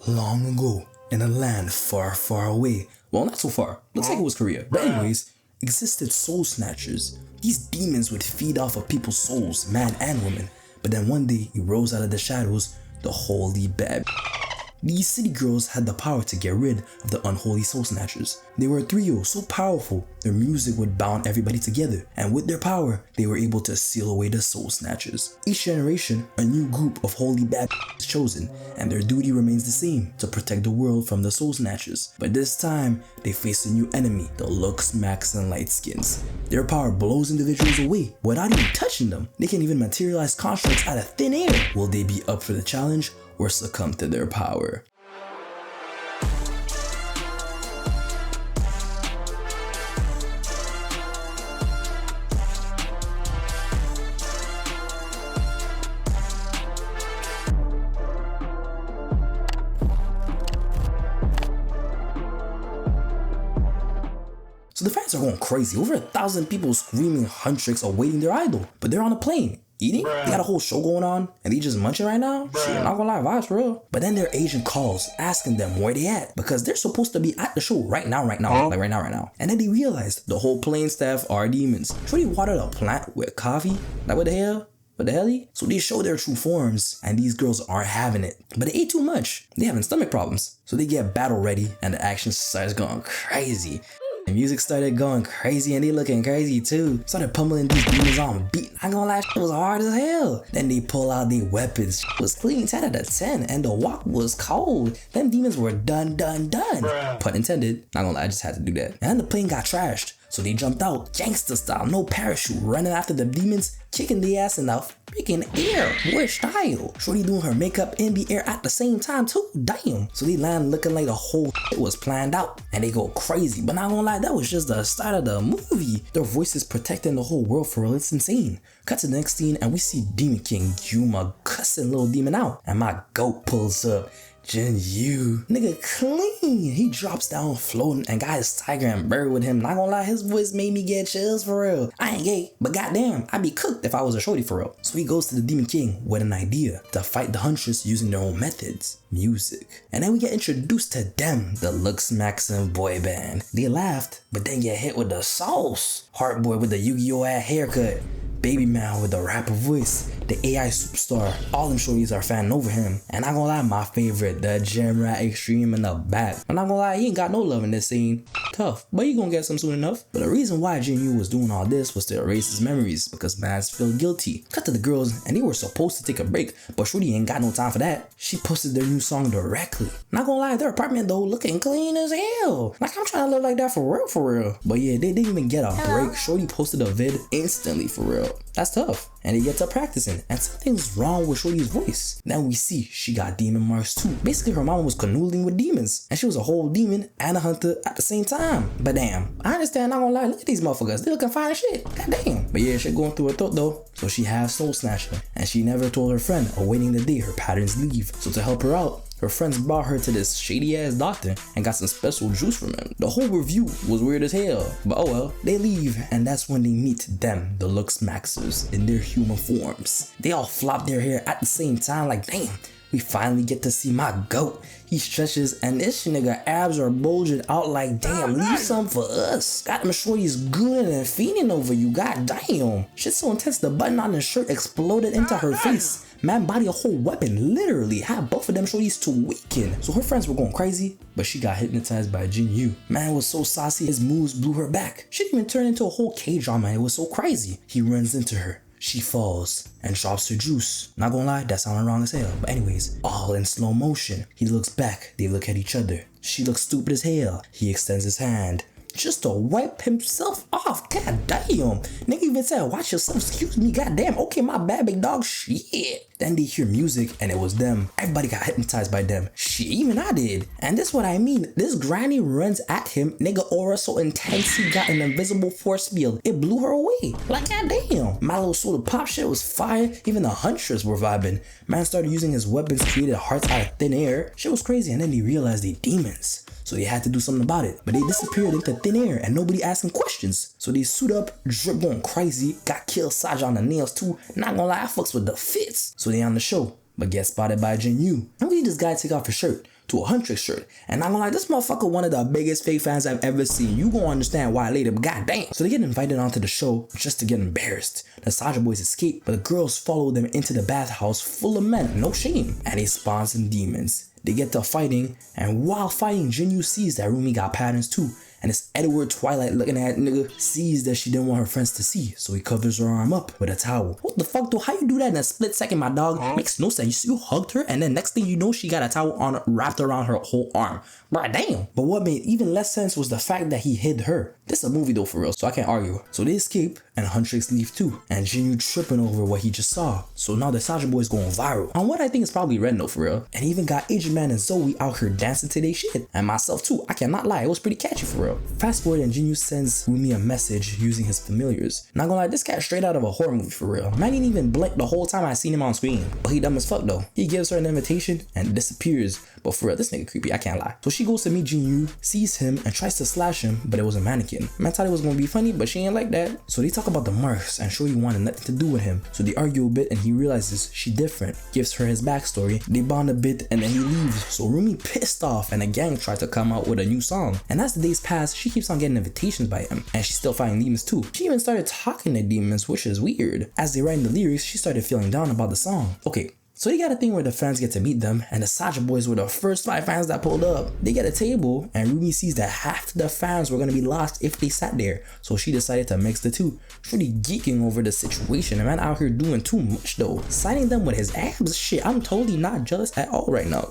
Long ago, in a land far, far away, well, not so far, looks like it was Korea, but anyways, existed soul snatchers. These demons would feed off of people's souls, man and women, but then one day he rose out of the shadows, the holy bad. These city girls had the power to get rid of the unholy soul snatchers. They were a trio so powerful, their music would bound everybody together, and with their power, they were able to seal away the soul snatchers. Each generation, a new group of holy bad is chosen, and their duty remains the same, to protect the world from the soul snatchers. But this time, they face a new enemy, the looks, max, and light skins. Their power blows individuals away without even touching them. They can even materialize constructs out of thin air. Will they be up for the challenge or succumb to their power? So the fans are going crazy. Over 1,000 people screaming Huntrix awaiting their idol, but they're on a plane. Eating? Bruh. They got a whole show going on and they just munching right now? Bruh. Shit, I'm not gonna lie, vibes for real. But then their agent calls asking them where they at because they're supposed to be at the show right now. Like right now. And then they realized the whole plane staff are demons. Shorty watered a plant with coffee? Like what the hell? What the hell? So they show their true forms and these girls aren't having it. But they ate too much. They having stomach problems. So they get battle ready and the action starts going crazy. The music started going crazy and they looking crazy too. Started pummeling these demons on beat. I ain't gonna lie, it was hard as hell. Then they pull out their weapons. It was clean 10 out of 10 and the walk was cold. Them demons were done. Bruh. Pun intended. Not gonna lie, I just had to do that. And then the plane got trashed. So they jumped out, gangsta style, no parachute, running after the demons, kicking the ass in the freaking air. What style? Shorty doing her makeup in the air at the same time too, damn. So they land looking like the whole shit was planned out and they go crazy. But not gonna lie, that was just the start of the movie. Their voices protecting the whole world for real, it's insane. Cut to the next scene and we see Demon King Yuma cussing little demon out. And my goat pulls up. Jin-Yu, nigga clean. He drops down floating and got his tiger and bird with him. Not gonna lie, his voice made me get chills for real. I ain't gay, but goddamn, I'd be cooked if I was a shorty for real. So he goes to the Demon King with an idea to fight the Huntress using their own methods, music. And then we get introduced to them, the Looks Maxim boy band. They laughed, but then get hit with the sauce. Heart Boy with the Yu-Gi-Oh! Haircut. Baby Man with the rapper voice, the AI superstar, all them shorties are fanning over him. And I'm gonna lie, my favorite, the Gem Rat Extreme in the back. I'm not gonna lie, he ain't got no love in this scene. Tough, but he gonna get some soon enough. But the reason why Jin-Yu was doing all this was to erase his memories because mans feel guilty. Cut to the girls and they were supposed to take a break, but shorty ain't got no time for that. She posted their new song directly. Not gonna lie, their apartment though looking clean as hell. Like I'm trying to live like that for real. But yeah, they didn't even get a break. Shorty posted a vid instantly for real. That's tough. And they get to practicing and something's wrong with Shorty's voice. Then we see she got demon marks too. Basically her mama was canoodling with demons and she was a whole demon and a hunter at the same time. But damn, I understand, not gonna lie, look at these motherfuckers, they looking fine as shit. God damn. But yeah, shit going through her throat though. So she has soul snatcher and she never told her friend awaiting the day her patterns leave. So to help her out, her friends brought her to this shady ass doctor and got some special juice from him. The whole review was weird as hell, but oh well. They leave and that's when they meet them, the Looks Maxers, in their human forms. They all flop their hair at the same time like damn, we finally get to see my goat. He stretches and this nigga abs are bulging out like damn, leave some for us. Got them shorties gooning and fiending over you, god damn. Shit so intense the button on his shirt exploded into her face. Man body a whole weapon, literally had both of them shorties to weaken. So her friends were going crazy, but she got hypnotized by Jin-Yu. Man was so saucy, his moves blew her back. She didn't even turn into a whole K-drama, it was so crazy. He runs into her. She falls and drops her juice. Not gonna lie, that sounded wrong as hell. But anyways, all in slow motion. He looks back, they look at each other. She looks stupid as hell. He extends his hand just to wipe himself off. God damn. Nigga even said, watch yourself, excuse me, goddamn. Okay, my bad, big dog, shit. Then they hear music and it was them. Everybody got hypnotized by them. Shit, even I did. And this is what I mean. This granny runs at him. Nigga aura so intense he got an invisible force field. It blew her away. Like goddamn. My little soda pop shit was fire. Even the Huntress were vibing. Man started using his weapons, created hearts out of thin air. Shit was crazy. And then they realized they demons. So they had to do something about it. But they disappeared into thin air and nobody asking questions. So they suit up, drip going crazy, got killed Saj on the nails too. Not gonna lie, I fucks with the fits. So they on the show, but get spotted by Jin-Yu. And we see this guy take off his shirt. to a Huntrix shirt. And I'm gonna lie, this motherfucker one of the biggest fake fans I've ever seen. You gonna understand why later, but goddamn. So they get invited onto the show just to get embarrassed. The Saja boys escape, but the girls follow them into the bathhouse full of men, no shame. And they spawn some demons. They get to fighting, and while fighting, Jinyu sees that Rumi got patterns too. And this Edward Twilight looking at nigga sees that she didn't want her friends to see, so he covers her arm up with a towel. What the fuck though? How you do that in a split second, my dog? Makes no sense. You hugged her, and then next thing you know, she got a towel on wrapped around her whole arm. Bruh, damn. But what made even less sense was the fact that he hid her. This is a movie though for real, so I can't argue. So they escape, and Huntrix leave too. And Jinyu tripping over what he just saw. So now the Saja boys going viral on what I think is probably red note for real. And even got Agent Man and Zoe out here dancing to their shit. And myself too, I cannot lie, it was pretty catchy for real. Fast forward and Jinyu sends Rumi a message using his familiars. Not gonna lie, this cat straight out of a horror movie for real. Man didn't even blink the whole time I seen him on screen. But he dumb as fuck though. He gives her an invitation and disappears. But for real, this nigga creepy, I can't lie. So she goes to meet Jinyu, sees him, and tries to slash him, but it was a mannequin. Man thought it was gonna be funny, but she ain't like that. So they talk about the marks, and Shorty wanted nothing to do with him. So they argue a bit, and he realizes she different. Gives her his backstory, they bond a bit, and then he leaves. So Rumi pissed off, and the gang tries to come out with a new song. And as the days pass, she keeps on getting invitations by him, and she's still fighting demons too. She even started talking to demons, which is weird. As they write in the lyrics, she started feeling down about the song. Okay. So they got a thing where the fans get to meet them, and the Saja boys were the first 5 fans that pulled up. They get a table, and Rumi sees that half the fans were gonna be lost if they sat there. So she decided to mix the two. Pretty geeking over the situation, and man out here doing too much though. Signing them with his abs, shit, I'm totally not jealous at all right now.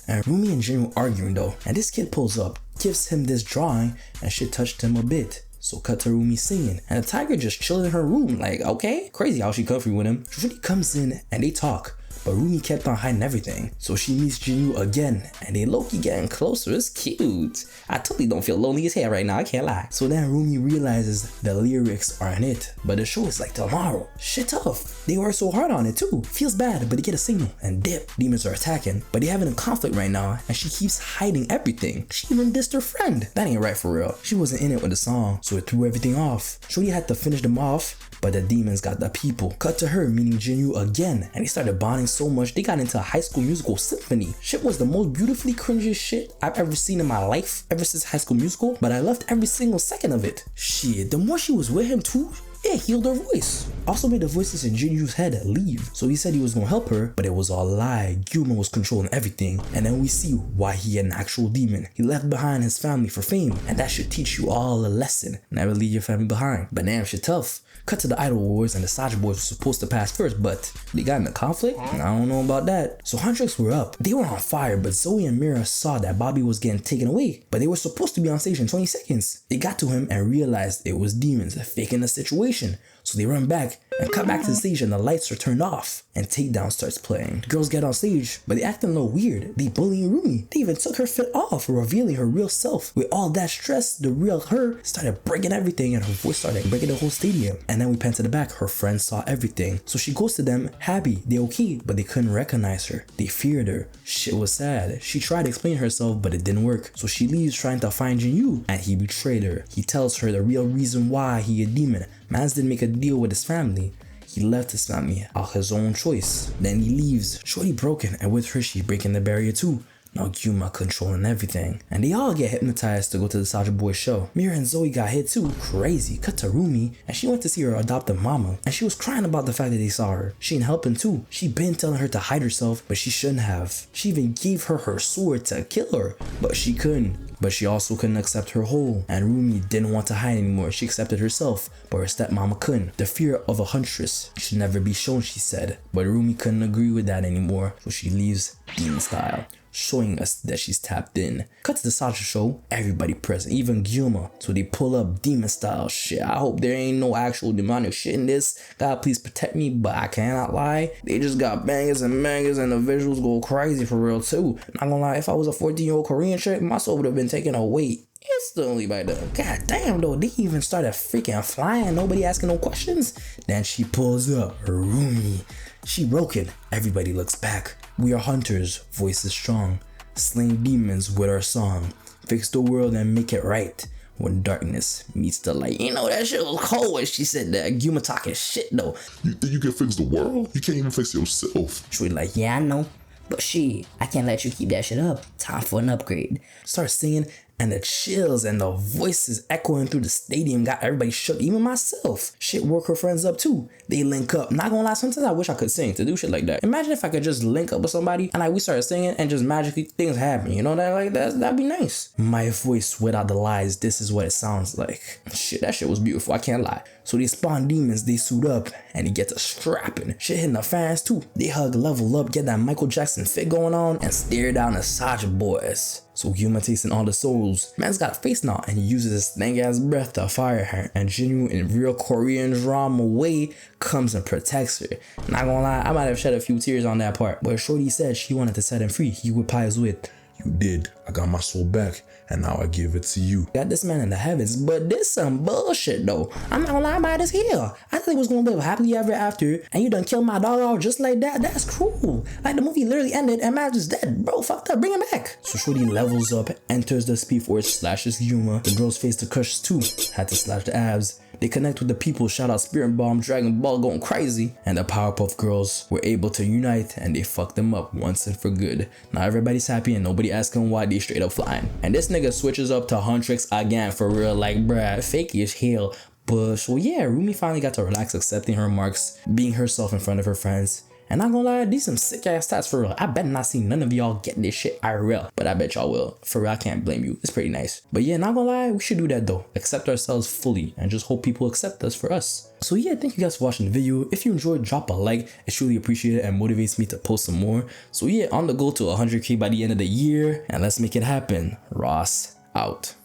And Rumi and Jinyu arguing though, and this kid pulls up, gives him this drawing, and shit touched him a bit. So cut to Rumi singing, and the tiger just chilling in her room, like, okay, crazy how she comfy with him. Shorty comes in, and they talk. But Rumi kept on hiding everything. So she meets Jinyu again, and they low-key getting closer. It's cute. I totally don't feel lonely as hell right now, I can't lie. So then Rumi realizes the lyrics aren't it, but the show is like tomorrow. Shit tough. They work so hard on it too. Feels bad, but they get a signal and dip. Demons are attacking, but they having a conflict right now, and she keeps hiding everything. She even dissed her friend. That ain't right for real. She wasn't in it with the song, so it threw everything off. Shorty had to finish them off, but the demons got the people. Cut to her meeting Jinyu again, and they started bonding so much they got into a High School Musical symphony. Shit was the most beautifully cringiest shit I've ever seen in my life ever since High School Musical, but I loved every single second of it. Shit, the more she was with him too, it healed her voice. Also made the voices in Jinyu's head leave. So he said he was gonna help her, but it was all a lie. Gyuma was controlling everything. And then we see why he an actual demon. He left behind his family for fame, and that should teach you all a lesson. Never leave your family behind. But damn, shit tough. Cut to the Idol Wars, and the Saja boys were supposed to pass first, but they got in a conflict? I don't know about that. So Huntrix were up. They were on fire, but Zoe and Mira saw that Bobby was getting taken away, but they were supposed to be on stage in 20 seconds. They got to him and realized it was demons faking the situation. So they run back and cut back to the stage, and the lights are turned off and Takedown starts playing. The girls get on stage, but they acting a little weird. They bullying Rumi. They even took her fit off, revealing her real self. With all that stress, the real her started breaking everything, and her voice started breaking the whole stadium. And then we pan to the back. Her friends saw everything. So she goes to them, happy, they okay, but they couldn't recognize her. They feared her. Shit was sad. She tried to explain herself, but it didn't work. So she leaves trying to find Jinyu, and he betrayed her. He tells her the real reason why he a demon. Mans didn't make a deal with his family. He left his family out his own choice. Then he leaves. Shorty broken, and with her she breaking the barrier too. Now Gyuma controlling everything. And they all get hypnotized to go to the Saja Boys show. Mira and Zoe got hit too. Crazy. Cut to Rumi, and she went to see her adopted mama. And she was crying about the fact that they saw her. She ain't helping too. She been telling her to hide herself, but she shouldn't have. She even gave her her sword to kill her, but she couldn't. But she also couldn't accept her whole. And Rumi didn't want to hide anymore. She accepted herself, but her stepmama couldn't. The fear of a huntress should never be shown, she said. But Rumi couldn't agree with that anymore, so she leaves demon style, showing us that she's tapped in. Cut to the Saja show, everybody present, even Gyuma. So they pull up demon style shit. I hope there ain't no actual demonic shit in this. God, please protect me, but I cannot lie. They just got bangers and bangers, and the visuals go crazy for real too. Not gonna lie, if I was a 14-year-old Korean chick, my soul would have been taken away instantly by them. God damn though, they even started freaking flying, nobody asking no questions. Then she pulls up, Rumi. She broken, everybody looks back. We are hunters, voice is strong, slaying demons with our song. Fix the world and make it right when darkness meets the light. You know, that shit was cold when she said that. Gyuma talking shit though. You think you can fix the world? You can't even fix yourself. She was like, yeah, I know. But shit, I can't let you keep that shit up. Time for an upgrade. Start singing, and the chills and the voices echoing through the stadium got everybody shook, even myself. Shit woke her friends up too. They link up. Not gonna lie, sometimes I wish I could sing to do shit like that. Imagine if I could just link up with somebody and like we started singing and just magically things happen. You know that like that'd be nice. My voice without the lies, this is what it sounds like. Shit, that shit was beautiful, I can't lie. So they spawn demons, they suit up, and they get to strapping. Shit hitting the fans too. They hug, level up, get that Michael Jackson fit going on, and stare down the Saja boys. So Yuma tasting all the souls. Man's got a face now and he uses his stank ass breath to fire her, and Jinwoo in real Korean drama way comes and protects her. Not gonna lie, I might have shed a few tears on that part, but Shorty said she wanted to set him free. He replies with, "You did. I got my soul back, and now I give it to you." Got this man in the heavens, but this some bullshit though. I'm not gonna lie, about this here. I thought he was gonna live happily ever after, and you done killed my dog off just like that. That's cruel. Like the movie literally ended and man just dead. Bro, fucked up, bring him back. So Shorty levels up, enters the Speed Force, slashes Yuma. The girl's face to Kush too. Had to slash the abs. They connect with the people, shout out Spirit Bomb, Dragon Ball going crazy, and the Powerpuff Girls were able to unite and they fucked them up once and for good. Now everybody's happy and nobody asking why they straight up flying. And this nigga switches up to Huntrix again for real, like bruh, fakey as hell. But so yeah, Rumi finally got to relax accepting her marks, being herself in front of her friends. And not gonna lie, these some sick ass stats for real. I bet not see none of y'all getting this shit IRL, but I bet y'all will. For real, I can't blame you. It's pretty nice. But yeah, not gonna lie, we should do that though. Accept ourselves fully and just hope people accept us for us. So yeah, thank you guys for watching the video. If you enjoyed, drop a like. It's truly appreciated and motivates me to post some more. So yeah, on the go to 100K by the end of the year, and let's make it happen. Ross out.